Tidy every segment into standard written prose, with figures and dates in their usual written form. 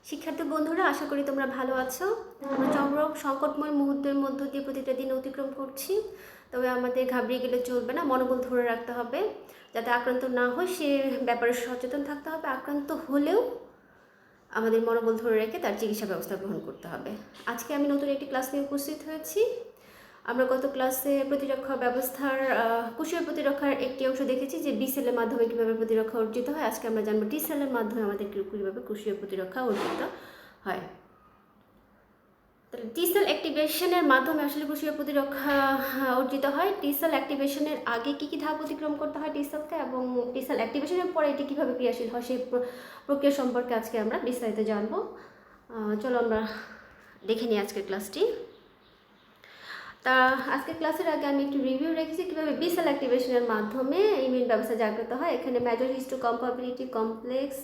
শিক্ষার্থী বন্ধুরা, আশা করি তোমরা ভালো আছো। আমরা চরম সংকটময় মুহূর্তের মধ্য দিয়ে প্রতিটা দিন অতিক্রম করছি। তবে আমাদের ঘাবড়িয়ে গেলে চলবে না, মনোবল ধরে রাখতে হবে। যাতে আক্রান্ত না হয় সে ব্যাপারে সচেতন থাকতে হবে। আক্রান্ত হলেও আমাদের মনোবল ধরে রেখে তার চিকিৎসা ব্যবস্থা গ্রহণ করতে হবে। আজকে আমি নতুন একটি ক্লাস নিয়ে উপস্থিত হয়েছি। আমরা গত ক্লাসে প্রতিরক্ষা ব্যবস্থার কোষীয় প্রতিরক্ষার একটি অংশ দেখেছি যে বি সেলের মাধ্যমে কীভাবে প্রতিরক্ষা অর্জিত হয়। আজকে আমরা জানবো টি সেলের মাধ্যমে আমাদের কীভাবে কোষীয় প্রতিরক্ষা অর্জিত হয়। তাহলে টি সেল অ্যাক্টিভেশনের মাধ্যমে আসলে কোষীয় প্রতিরক্ষা অর্জিত হয়। টি সেল অ্যাক্টিভেশনের আগে কী কী ধাপ অতিক্রম করতে হয় টি সেলকে, এবং টি সেল অ্যাক্টিভেশনের পরে এটি কীভাবে ক্রিয়াশীল হয় সেই প্রক্রিয়া সম্পর্কে আজকে আমরা বিস্তারিত জানবো। চলো আমরা দেখে নিই আজকের ক্লাসটি। তা আজকের ক্লাসের আগে আমি একটু রিভিউ রেখেছি কীভাবে বি সেল অ্যাক্টিভেশনের মাধ্যমে ইমিউন ব্যবস্থা জাগ্রত হয়। এখানে মেজর হিস্টোকম্পাবিলিটি কমপ্লেক্স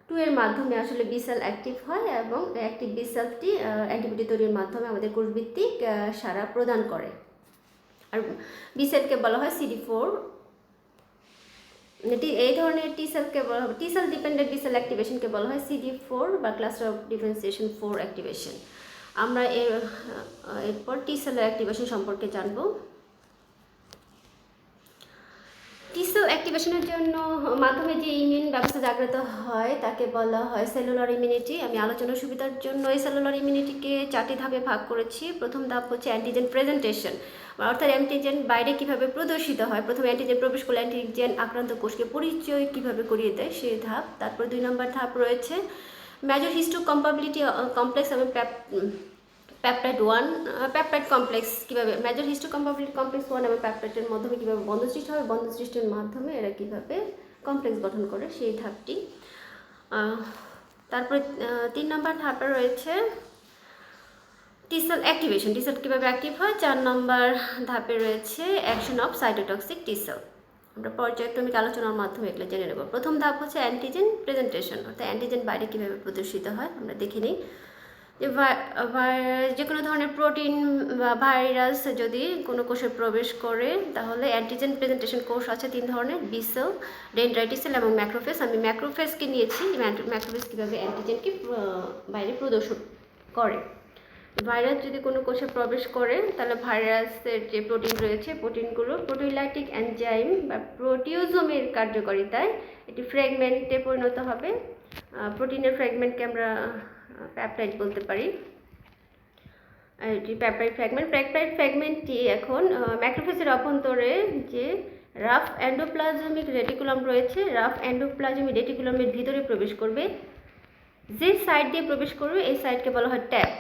2 এর মাধ্যমে আসলে বি সেল অ্যাক্টিভ হয় এবং অ্যাক্টিভ বি সেলটি অ্যান্টিবডি তৈরির মাধ্যমে আমাদের কোষভিত্তিক সাড়া প্রদান করে। আর বি সেলকে বলা হয় CD4। এই ধরনের টি সেলকে বলা হয় T cell dependent B cell অ্যাক্টিভেশনকে বলা হয় CD4 বা ক্লাস্টার অফ ডিফারেন্সিয়েশন 4 অ্যাক্টিভেশন। আমরা এরপর টি সেল অ্যাক্টিভেশন সম্পর্কে জানব। টি সেল অ্যাক্টিভেশনের জন্য মাধ্যমে যে ইমিউন ব্যবস্থা জাগ্রত হয় তাকে বলা হয় সেলুলার ইমিউনিটি। আমি আলোচনার সুবিধার জন্য এই সেলুলার ইমিউনিটিকে 4টি ধাপে ভাগ করেছি। প্রথম ধাপ হচ্ছে অ্যান্টিজেন প্রেজেন্টেশন, অর্থাৎ অ্যান্টিজেন বাইরে কিভাবে প্রদর্শিত হয়। প্রথমে অ্যান্টিজেন প্রবেশ করলে অ্যান্টিজেন আক্রান্ত কোষকে পরিচয় কিভাবে করিয়ে দেয় সেই ধাপ। তারপর 2 নম্বর ধাপ রয়েছে মেজর হিস্টোকম্পাবিলিটি কমপ্লেক্স এবং পেপটাইড 1 পেপটাইড কমপ্লেক্স কীভাবে মেজর হিস্টোকম্পাবিলিটি কমপ্লেক্স 1 এবং পেপটাইডের মাধ্যমে কীভাবে বন্ধ সৃষ্টি হবে, বন্ধ সৃষ্টির মাধ্যমে এরা কীভাবে কমপ্লেক্স গঠন করে সেই ধাপটি। তারপরে 3 নম্বর ধাপে রয়েছে টি সেল অ্যাক্টিভেশন, টি সেল কীভাবে অ্যাক্টিভ হয়। 4 নম্বর ধাপে রয়েছে action of cytotoxic T sell. আমরা পর্যায়ক্রমিক আলোচনার মাধ্যমে এগুলো জেনে নেব। প্রথম ধাপ হচ্ছে অ্যান্টিজেন প্রেজেন্টেশন, অর্থাৎ অ্যান্টিজেন বাইরে কীভাবে প্রদর্শিত হয় আমরা দেখে নিই। যে কোনো ধরনের প্রোটিন বা ভাইরাস যদি কোনো কোষে প্রবেশ করে তাহলে অ্যান্টিজেন প্রেজেন্টেশন কোষ আছে 3 ধরনের, বি সেল, ডেনড্রাইটিক সেল এবং ম্যাক্রোফেজ। আমি ম্যাক্রোফেজকে নিয়েছি। ম্যাক্রোফেজ কীভাবে অ্যান্টিজেনকে বাইরে প্রদর্শন করে। ভাইরাস যদি কোনো কোষে প্রবেশ করে তাহলে ভাইরাসের যে প্রোটিন রয়েছে প্রোটিনগুলো প্রোটিওলাইটিক এনজাইম বা প্রোটিওজোমের কার্যকারিতায় এটি ফ্র্যাগমেন্টে পরিণত হবে। প্রোটিনের ফ্র্যাগমেন্টকে আমরা পেপটাইড বলতে পারি। এটি পেপটাইড ফ্র্যাগমেন্টটি এখন ম্যাক্রোফেজের অভ্যন্তরে যে রাফ এন্ডোপ্লাজমিক রেটিকুলাম রয়েছে, রাফ এন্ডোপ্লাজমিক রেটিকুলামের ভিতরে প্রবেশ করবে। যে সাইড দিয়ে প্রবেশ করবে এই সাইডকে বলা হয় ট্যাপ।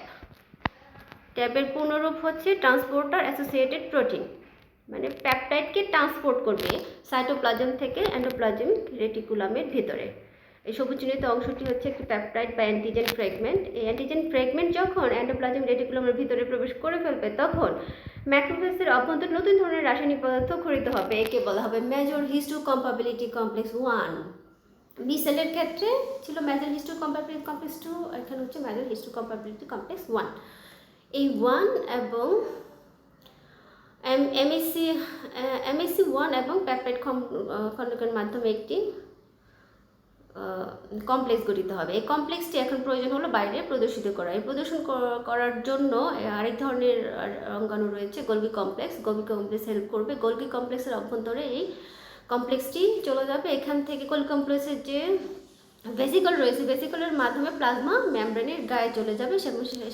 ট্যাপের পূর্ণরূপ হচ্ছে ট্রান্সপোর্টার অ্যাসোসিয়েটেড প্রোটিন, মানে পেপটাইডকে ট্রান্সপোর্ট করবে সাইটোপ্লাজম থেকে এন্ডোপ্লাজমিক রেটিকুলামের ভিতরে। এই সবুজ চিহ্নিত অংশটি হচ্ছে একটি পেপটাইড বা অ্যান্টিজেন ফ্র্যাগমেন্ট। এই অ্যান্টিজেন ফ্র্যাগমেন্ট যখন এন্ডোপ্লাজমিক রেটিকুলামের ভিতরে প্রবেশ করে ফেলবে তখন ম্যাক্রোফেজের অভ্যন্তরে নতুন ধরনের রাসায়নিক পদার্থ খরিত হবে। একে বলা হবে মেজর হিস্টোকম্পাবিলিটি কমপ্লেক্স 1। বি সেলের ক্ষেত্রে ছিল মেজর হিস্টোকম্পাবিলিটি কমপ্লেক্স 2, এখানে হচ্ছে মেজর হিস্টোকম্পাবিলিটি কমপ্লেক্স 1। এই 1 এবং MHC 1 এবং পেপটাইড খণ্ডকের মাধ্যমে একটি কমপ্লেক্স গঠিত হবে। এই কমপ্লেক্সটি এখন প্রয়োজন হলো বাইরে প্রদর্শিত করা। এই প্রদর্শন করার জন্য আরেক ধরনের অঙ্গাণু রয়েছে Golgi complex. Golgi complex help করবে। গোলগি কমপ্লেক্সের অভ্যন্তরে এই কমপ্লেক্সটি চলে যাবে। এখান থেকে গোলগি কমপ্লেক্সের যে ভেসিকল রয়েছে ভেসিকলের মাধ্যমে প্লাজমা মেমব্রেনের গায়ে চলে যাবে,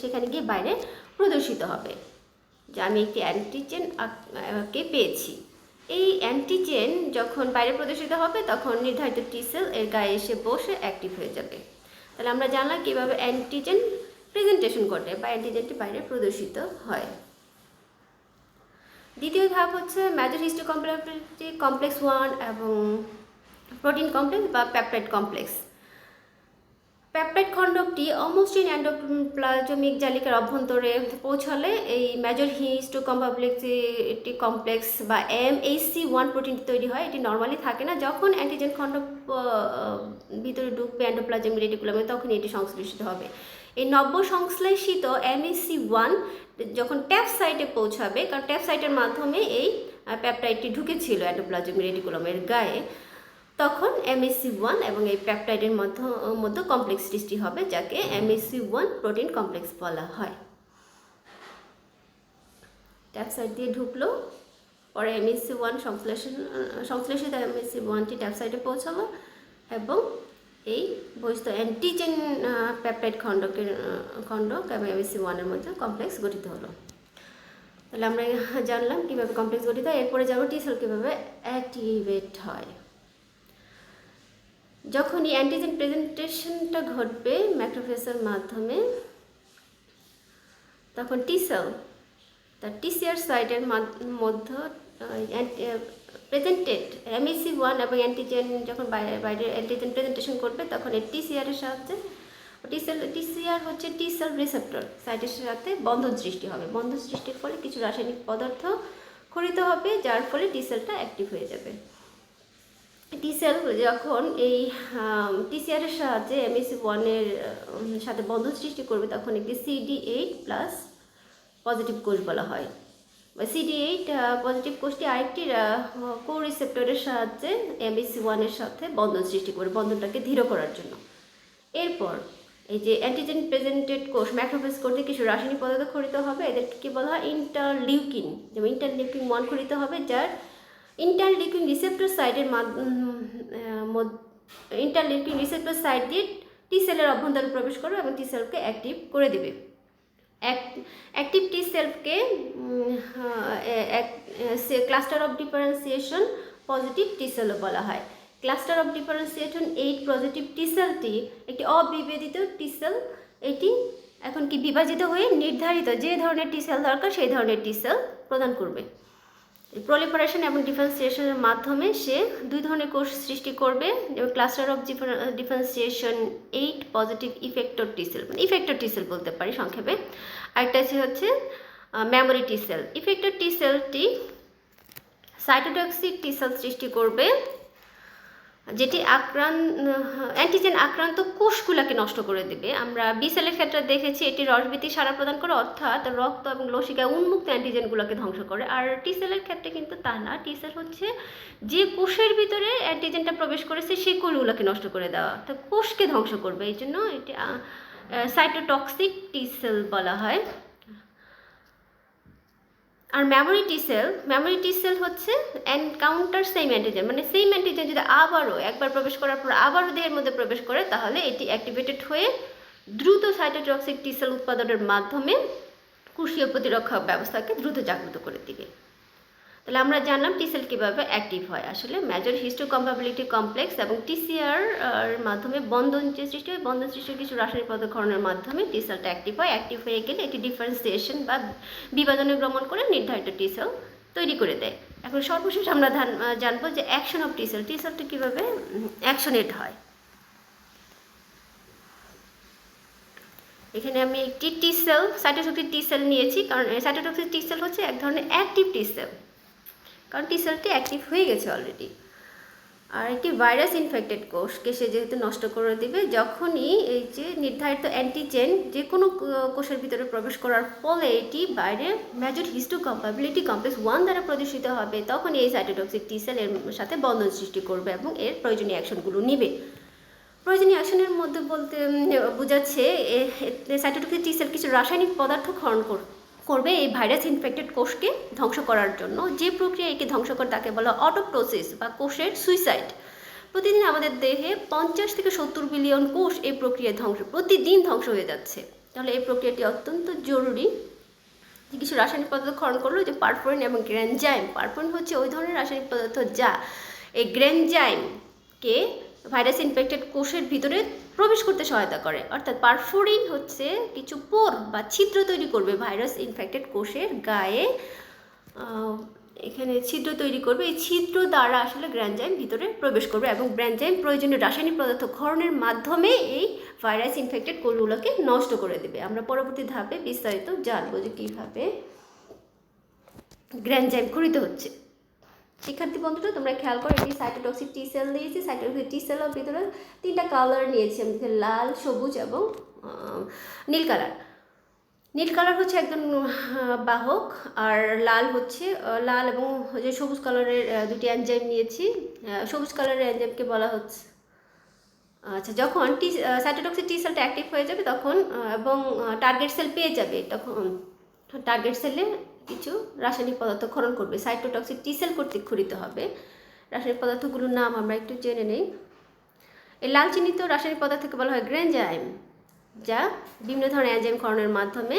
সেখানে গিয়ে বাইরে প্রদর্শিত হবে যে আমি একটি অ্যান্টিজেন কে পেয়েছি। এই অ্যান্টিজেন যখন বাইরে প্রদর্শিত হবে তখন নির্ধারিত টি সেল এর গায়ে এসে বসে অ্যাক্টিভ হয়ে যাবে। তাহলে আমরা জানলাম কীভাবে অ্যান্টিজেন প্রেজেন্টেশন ঘটে বা অ্যান্টিজেনটি বাইরে প্রদর্শিত হয়। দ্বিতীয় ধাপ হচ্ছে মেজর হিস্টোকম্পাবিলিটি কমপ্লেক্স 1 এবং প্রোটিন কমপ্লেক্স বা পেপটাইড কমপ্লেক্স। পেপটাইড খণ্ডকটি অমসৃণ এন্ডোপ্লাজমিক জালিকার অভ্যন্তরে পৌঁছালে এই মেজর হিস্টোকম্পাবিলিটি কমপ্লেক্স বা MHC1 প্রোটিনটি তৈরি হয়। এটি নর্মালি থাকে না। যখন অ্যান্টিজেন খণ্ডক ভিতরে ঢুকবে এন্ডোপ্লাজমিক রেটিকুলামে তখন এটি সংশ্লেষিত হবে। এই নব্য সংশ্লেষিত MHC1 যখন ট্যাপ সাইটে পৌঁছাবে, কারণ ট্যাপ সাইটের মাধ্যমে এই পেপটাইডটি ঢুকেছিল এন্ডোপ্লাজমিক রেটিকুলামের গায়ে, তখন MHC1 এবং এই পেপটাইডের মধ্যে কমপ্লেক্স সৃষ্টি হবে, যাকে MHC1 প্রোটিন কমপ্লেক্স বলা হয়। ট্যাপসাইড দিয়ে ঢুকলো, পরে MHC1 সংশ্লেষিত MHC1টি ট্যাপসাইডে পৌঁছালো এবং এই বহিস্থ অ্যান্টিজেন পেপটাইড খণ্ডক এবং MHC1-এর মধ্যে কমপ্লেক্স গঠিত হলো। তাহলে আমরা জানলাম কীভাবে কমপ্লেক্স গঠিত হয়। এরপরে যাবো টি সেল কীভাবে অ্যাক্টিভেট হয়। যখন এই অ্যান্টিজেন প্রেজেন্টেশনটা ঘটবে ম্যাক্রোফেজের মাধ্যমে, তখন টি সেল তার TCR সাইটের মধ্যে প্রেজেন্টেড MHC1 এবং অ্যান্টিজেন যখন বাইরে অ্যান্টিজেন প্রেজেন্টেশন করবে, তখন এই TCR-এর সাহায্যে TCR হচ্ছে টি সেল রিসেপ্টর সাইটের সাথে বন্ধন সৃষ্টি হবে। বন্ধন সৃষ্টির ফলে কিছু রাসায়নিক পদার্থ ক্ষরিত হবে, যার ফলে টি সেলটা অ্যাক্টিভ হয়ে যাবে। টি সেল যখন এই TCR-এর সাহায্যে MHC1-এর সাথে বন্ধন সৃষ্টি করবে, তখন একটি CD8+ পজিটিভ কোষ বলা হয়। CD8 পজিটিভ কোষটি আরেকটি কো রিসেপ্টরের সাহায্যে MHC1-এর সাথে বন্ধন সৃষ্টি করে বন্ধনটাকে ধীর করার জন্য। এরপর এই যে অ্যান্টিজেন প্রেজেন্টেড কোষ ম্যাক্রোফেজ করতে কিছু রাসায়নিক পদার্থ ক্ষরিত হবে, এদেরকে কী বলা হয়? ইন্টারলিউকিন। যেমন ইন্টারলিউকিন-1 ক্ষরিত হবে, যার ইন্টারলিউকিন রিসেপ্টর সাইটের ইন্টারলিউকিন রিসেপ্টর সাইট দিয়ে টি সেলের অভ্যন্তরে প্রবেশ করবে এবং টি সেলকে অ্যাক্টিভ করে দেবে। অ্যাক্টিভ টি সেলকে cluster of differentiation positive T সেলও বলা হয়। Cluster of differentiation 8 positive T সেলটি একটি অবিভেদিত টি সেল। এটি এখন কি বিভাজিত হয়ে নির্ধারিত যে ধরনের টি সেল দরকার সেই ধরনের টি সেল প্রদান করবে। প্রলিফারেশন এবং ডিফারেন্সিয়েশনের মাধ্যমে সে দুই ধরনের কোষ সৃষ্টি করবে, যেমন cluster of differentiation 8 positive effector T sell, মানে ইফেক্টর টি সেল বলতে পারি সংক্ষেপে। আরেকটা হচ্ছে মেমোরি টি সেল। ইফেক্টর টি সেলটি সাইটোটক্সিক টি সেল সৃষ্টি করবে, যেটি অ্যান্টিজেন আক্রান্ত কোষগুলোকে নষ্ট করে দেবে। আমরা বি সেলের ক্ষেত্রে দেখেছি এটি রসবীতি সাড়া প্রদান করে, অর্থাৎ রক্ত এবং লসিকায় উন্মুক্ত অ্যান্টিজেনগুলোকে ধ্বংস করে। আর টি সেলের ক্ষেত্রে কিন্তু তা না। টি সেল হচ্ছে যে কোষের ভিতরে অ্যান্টিজেনটা প্রবেশ করেছে সেই কোষগুলোকে নষ্ট করে দেওয়া, তো কোষকে ধ্বংস করবে। এই জন্য এটি সাইটোটক্সিক টি সেল বলা হয়। আর মেমোরি টি সেল হচ্ছে এনকাউন্টার সেম অ্যান্টিজেন, মানে সেম অ্যান্টিজেন যদি আবারও একবার প্রবেশ করার পর আবারও দেহের মধ্যে প্রবেশ করে, তাহলে এটি অ্যাক্টিভেটেড হয়ে দ্রুত সাইটোটক্সিক টি সেল উৎপাদনের মাধ্যমে কোষীয় প্রতিরক্ষা ব্যবস্থাকে দ্রুত জাগ্রত করে দিবে। তাহলে আমরা জানলাম টি সেল কীভাবে অ্যাক্টিভ হয়। আসলে মেজর হিস্টোকম্পাটিবিলিটি কমপ্লেক্স এবং TCR মাধ্যমে বন্ধন যে সৃষ্টি হয়, বন্ধন সৃষ্টির কিছু রাসায়নিক পদার্থ ক্ষরণের মাধ্যমে টি সেলটা অ্যাক্টিভ হয়। অ্যাক্টিভ হয়ে গেলে এটি ডিফারেন্সিয়েশন বা বিভাজনে ভ্রমণ করে নির্ধারিত টি সেল তৈরি করে দেয়। এখন সর্বশেষ আমরা জানবো যে অ্যাকশন অফ টি সেলটা কীভাবে অ্যাকশনেট হয়। এখানে আমি একটি টি সেল সাইটোটক্সিক টি সেল নিয়েছি, কারণ সাইটোটক্সিক টি সেল হচ্ছে এক ধরনের অ্যাক্টিভ টি সেল, কারণ টি সেলটি অ্যাক্টিভ হয়ে গেছে অলরেডি। আর একটি ভাইরাস ইনফেক্টেড কোষকে সে যেহেতু নষ্ট করে দিবে, যখনই এই যে নির্ধারিত অ্যান্টিজেন যে কোনো কোষের ভিতরে প্রবেশ করার ফলে এটি বাইরে মেজর হিস্টোকম্পাটিবিলিটি কমপ্লেক্স 1 দ্বারা প্রদর্শিত হবে, তখন এই সাইটোটক্সিক টি সেল এর সাথে বন্ধন সৃষ্টি করবে এবং এর প্রয়োজনীয় অ্যাকশনগুলো নিবে। প্রয়োজনীয় অ্যাকশনের মধ্যে বলতে বোঝাচ্ছে সাইটোটক্সিক টি সেল কিছু রাসায়নিক পদার্থ ক্ষরণ করবে এই ভাইরাস ইনফেক্টেড কোষকে ধ্বংস করার জন্য। যে প্রক্রিয়া একে ধ্বংস করে তাকে বলা অটোপ্টোসিস বা কোষের সুইসাইড। প্রতিদিন আমাদের দেহে 50 থেকে 70 বিলিয়ন কোষ এই প্রক্রিয়ায় প্রতিদিন ধ্বংস হয়ে যাচ্ছে। তাহলে এই প্রক্রিয়াটি অত্যন্ত জরুরি। যে কিছু রাসায়নিক পদার্থ ক্ষরণ করলো, যে পারফোরিন এবং গ্রেনজাইম। পারফোরিন হচ্ছে ওই ধরনের রাসায়নিক পদার্থ যা এই গ্রেনজাইমকে ভাইরাস ইনফেক্টেড কোষের ভিতরে প্রবেশ করতে সহায়তা করে। অর্থাৎ পারফোরিন হচ্ছে কিছু পোর বা ছিদ্র তৈরি করবে ভাইরাস ইনফেক্টেড কোষের গায়ে, এখানে ছিদ্র তৈরি করবে। এই ছিদ্র দ্বারা আসলে গ্রেনজাইম ভিতরে প্রবেশ করবে এবং গ্রেনজাইম প্রয়োজনীয় রাসায়নিক পদার্থ ক্ষরণের মাধ্যমে এই ভাইরাস ইনফেক্টেড কোষগুলোকে নষ্ট করে দেবে। আমরা পরবর্তী ধাপে বিস্তারিত জানবো যে কীভাবে গ্রেনজাইম ক্ষরিত হচ্ছে। শিক্ষার্থী বন্ধুরা, তোমরা খেয়াল করো, এটি সাইটোটক্সিক টি সেল দিয়েছি। সাইটোটক্সিক টি সেলের ভিতরে 3টা কালার নিয়েছি আমি, লাল, সবুজ এবং নীল কালার। নীল কালার হচ্ছে একদম বাহক, আর লাল হচ্ছে লাল এবং যে সবুজ কালারের দুটি এনজাইম নিয়েছি। সবুজ কালারের এনজাইমকে বলা হচ্ছে, আচ্ছা, যখন সাইটোটক্সিক টি সেলটা অ্যাক্টিভ হয়ে যাবে তখন এবং টার্গেট সেল পেয়ে যাবে, তখন টার্গেট সেলে কিছু রাসায়নিক পদার্থ ক্ষরণ করবে। সাইটোটক্সিক টি সেল কর্তৃক ক্ষরিত হবে। রাসায়নিক পদার্থগুলোর নাম আমরা একটু জেনে নেই। এই লাল চিহ্নিত রাসায়নিক পদার্থকে বলা হয় গ্রেনজাইম, যা বিভিন্ন ধরনের এনজাইম ক্ষরণের মাধ্যমে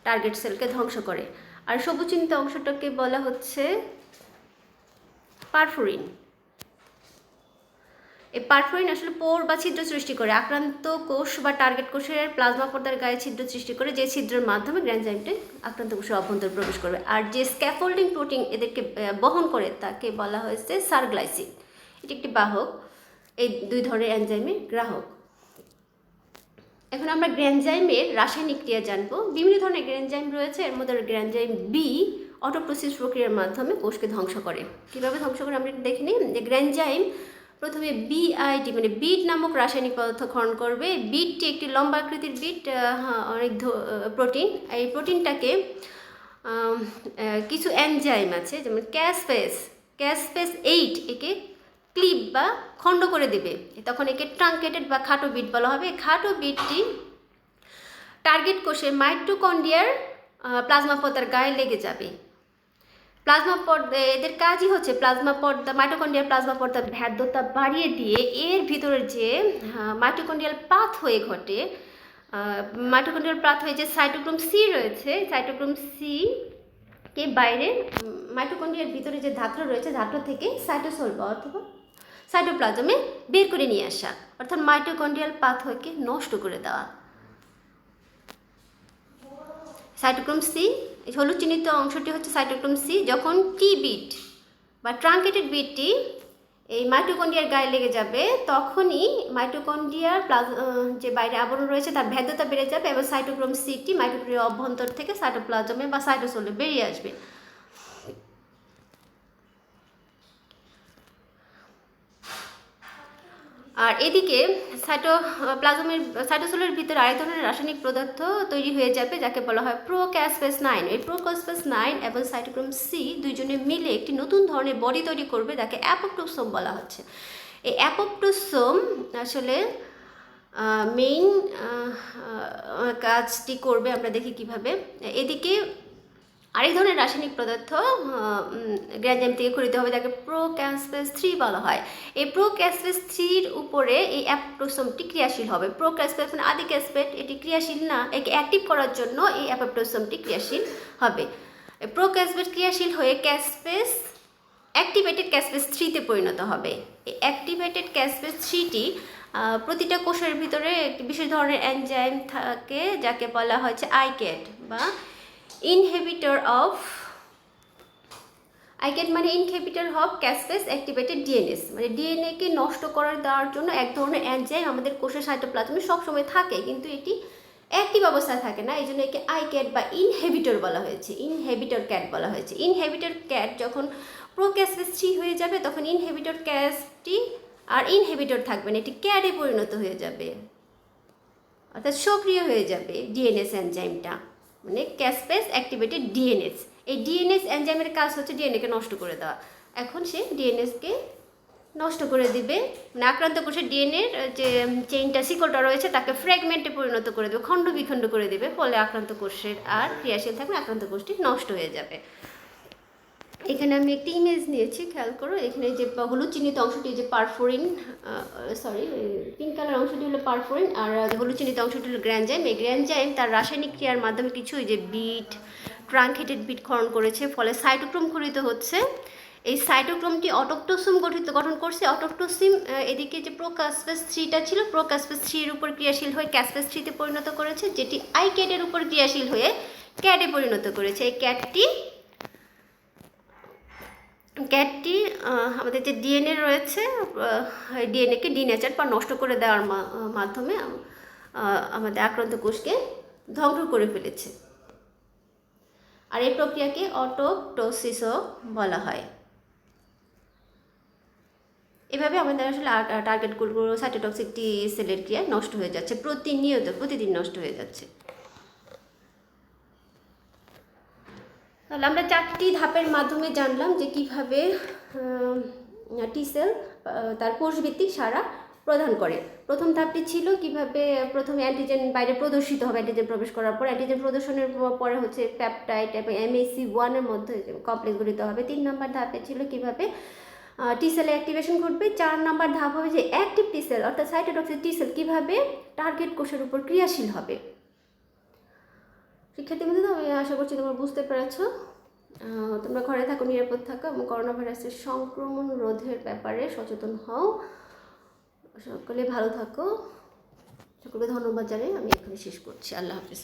টার্গেট সেলকে ধ্বংস করে। আর সবুজ চিহ্নিত অংশটাকে বলা হচ্ছে পারফোরিন। এই পারফোরিন আসলে পোর বা ছিদ্র সৃষ্টি করে, আক্রান্ত কোষ বা টার্গেট কোষের প্লাজমা পর্দার গায়ে ছিদ্র সৃষ্টি করে, যে ছিদ্রের মাধ্যমে গ্রেনজাইমটি আক্রান্ত কোষের অভ্যন্তরে প্রবেশ করবে। আর যে স্ক্যাফোল্ডিং প্রোটিন এদেরকে বহন করে তাকে বলা হয়েছে সারগ্লাইসিন। এটি একটি বাহক, এই দুই ধরনের এনজাইমের গ্রাহক। এখন আমরা গ্রেনজাইমের রাসায়নিক ক্রিয়া জানবো। বিভিন্ন ধরনের গ্রেনজাইম রয়েছে, এর মধ্যে গ্রেনজাইম বি অটোপ্রোসিস প্রক্রিয়ার মাধ্যমে কোষকে ধ্বংস করে। কীভাবে ধ্বংস করে আমরা একটু দেখে নিই। যে গ্রেনজাইম প্রথমে বিআইটি মানে বিট নামক রাসায়নিক পদার্থ ক্ষরণ করবে। বিটটি একটি লম্বা আকৃতির বিট, অনেক প্রোটিন। এই প্রোটিনটাকে কিছু এনজাইম আছে যেমন ক্যাসপেস 8 একে ক্লিপ বা খণ্ড করে দেবে, তখন একে ট্রাঙ্কেটেড বা খাটো বিট বলা হবে। খাটো বিটটি টার্গেট কোষে মাইটোকন্ড্রিয়ার প্লাজমা পর্দার গায়ে লেগে যাবে। প্লাজমা পর্দা এদের কাজই হচ্ছে প্লাজমা পর্দা, মাইটোকন্ড্রিয়াল প্লাজমা পর্দার ভেদ্যতা বাড়িয়ে দিয়ে এর ভিতরে যে মাইটোকন্ড্রিয়াল পাথওয়ে ঘটে, মাইটোকন্ড্রিয়াল পাথওয়ে যে সাইটোক্রোম সি রয়েছে, সাইটোক্রোম সি কে বাইরে মাইটোকন্ড্রিয়ার ভিতরে যে ধাত্র রয়েছে, ধাত্র থেকে সাইটোসল বা অথবা সাইটোপ্লাজমে বের করে নিয়ে আসা, অর্থাৎ মাইটোকন্ড্রিয়াল পাথওয়েকে নষ্ট করে দেওয়া। সাইটোক্রোম সি, হলুদ চিহ্নিত অংশটি হচ্ছে সাইটোক্রোম সি। যখন টি বিট বা ট্রাঙ্কেটেড বিটটি এই মাইটোকন্ড্রিয়ার গায়ে লেগে যাবে, তখনই মাইটোকন্ড্রিয়ার যে বাইরে আবরণ রয়েছে তার ভেদ্যতা বেড়ে যাবে এবং সাইটোক্রোম সিটি মাইটোকন্ড্রিয়ার অভ্যন্তর থেকে সাইটোপ্লাজমে বা সাইটোসোলে বেরিয়ে আসবে। আর এদিকে সাইটোসোলের ভিতরে আরেক ধরনের রাসায়নিক পদার্থ তৈরি হয়ে যাবে যাকে বলা হয় প্রোক্যাসপেস 9। এই প্রোক্যাসপেস 9 এবং সাইটোক্রোম সি দুইজনে মিলে একটি নতুন ধরনের বডি তৈরি করবে যাকে অ্যাপোপ্টোসোম বলা হচ্ছে। এই অ্যাপোপ্টোসোম আসলে মেইন কাজটি করবে, আমরা দেখি কিভাবে। এদিকে আরেক ধরনের রাসায়নিক পদার্থ গ্রেনজাইম থেকে ক্ষরিত হবে, যাকে প্রোক্যাসপেস 3 বলা হয়। এই প্রোক্যাসপেস 3-র উপরে এই অ্যাপোপ্টোসোমটি ক্রিয়াশীল হবে। প্রোক্যাসপেস মানে আদি ক্যাসপেট, এটি ক্রিয়াশীল না, একে অ্যাক্টিভ করার জন্য এই অ্যাপোপ্টোসোমটি ক্রিয়াশীল হবে। প্রোক্যাসপেস ক্রিয়াশীল হয়ে অ্যাক্টিভেটেড ক্যাসপেস 3-তে পরিণত হবে। এই অ্যাক্টিভেটেড ক্যাসপেস 3টি প্রতিটা কোষের ভিতরে একটি বিশেষ ধরনের এনজাইম থাকে যাকে বলা হচ্ছে আইক্যাড বা ইনহিবিটর অফ ক্যাসপেস অ্যাক্টিভেটেড ডিএনএস, মানে ডিএনএকে নষ্ট করে দেওয়ার জন্য এক ধরনের এনজাইম আমাদের কোষের সাইটোপ্লাজমে সবসময় থাকে, কিন্তু এটি অ্যাক্টিভ অবস্থায় থাকে না, এই জন্য একে আইক্যাড বা ইনহিবিটর বলা হয়েছে, ইনহিবিটর ক্যাট বলা হয়েছে। ইনহিবিটর ক্যাট যখন প্রোক্যাসপেস 3 হয়ে যাবে তখন ইনহিবিটর ক্যাটটি আর ইনহিবিটর থাকবে না, এটি ক্যাডে পরিণত হয়ে যাবে, অর্থাৎ সক্রিয় হয়ে যাবে ডিএনএস এনজাইমটা, মানে ক্যাসপেস অ্যাক্টিভেটেড ডিএনএস। এই ডিএনএস এনজাইমের কাজ হচ্ছে ডিএনএকে নষ্ট করে দেওয়া। এখন সে ডিএনএসকে নষ্ট করে দিবে, মানে আক্রান্ত কোষের ডিএনএর যে চেইনটা শিকলটা রয়েছে তাকে ফ্র্যাগমেন্টে পরিণত করে দেবে, খণ্ড বিখণ্ড করে দেবে, ফলে আক্রান্ত কোষের আর ক্রিয়াশীল থাকবে, আক্রান্ত কোষটি নষ্ট হয়ে যাবে। এখানে আমি একটি ইমেজ নিয়েছি, খেয়াল করো। এখানে যে হলুদ চিহ্নিত অংশটি যে পারফোরিন, পিঙ্ক কালার অংশটি হলো পারফোরিন, আর হলুদ চিহ্নিত অংশটি হলো গ্রেনজাইম। এই গ্রেনজাইম তার রাসায়নিক ক্রিয়ার মাধ্যমে কিছু যে বিট, ট্রাঙ্কেটেড বিট ক্ষরণ করেছে, ফলে সাইটোক্রোম ক্ষরিত হচ্ছে। এই সাইটোক্রোমটি অটোপ্টোসোম গঠন করছে। অটোপ্টোসিম এদিকে যে প্রোক্যাসপেস 3টা ছিল, প্রোক্যাসপেস 3-এর উপর ক্রিয়াশীল হয়ে ক্যাসপেস 3-তে পরিণত করেছে, যেটি আইক্যাডের উপর ক্রিয়াশীল হয়ে ক্যাডে পরিণত করেছে। এই ক্যাটটি আমাদের যে ডিএনএ রয়েছে, ডিএনএকে ডিনেচার বা নষ্ট করে দেওয়ার মাধ্যমে আমাদের আক্রান্ত কোষকে ধ্বংস করে ফেলেছে। আর এই প্রক্রিয়াকে অটোপ্টোসিসও বলা হয়। এভাবে আমাদের আসলে টার্গেটগুলো সাইটোটক্সিক টি সেলের ক্রিয়া নষ্ট হয়ে যাচ্ছে, প্রতিদিন নষ্ট হয়ে যাচ্ছে। তাহলে আমরা 4টি ধাপের মাধ্যমে জানলাম যে কিভাবে টি সেল তার কোষভিত্তিক সাড়া প্রদান করে। প্রথম ধাপটি ছিল কিভাবে প্রথমে অ্যান্টিজেন বাইরে প্রদর্শিত হবে, অ্যান্টিজেন প্রবেশ করার পর অ্যান্টিজেন প্রদর্শনের পরে হচ্ছে পেপটাইড এবং MHC1 এর মধ্যে কমপ্লেক্স গঠিত হবে। 3 নম্বর ধাপে ছিল কিভাবে টি সেলে অ্যাক্টিভেশন ঘটবে। 4 নম্বর ধাপ হবে যে অ্যাক্টিভ টি সেল অর্থাৎ সাইটোটক্সিক টি সেল কীভাবে টার্গেট কোষের উপর ক্রিয়াশীল হবে। শিক্ষার্থীবৃন্দ, আমি আশা করছি তোমরা বুঝতে পেরেছ। তোমরা ঘরে থাকো, নিরাপদ থাকো এবং করোনা ভাইরাসের সংক্রমণ রোধের ব্যাপারে সচেতন হও। সকলে ভালো থাকো। সকলকে ধন্যবাদ জানাই। আমি এখানে শেষ করছি। আল্লাহ হাফিজ।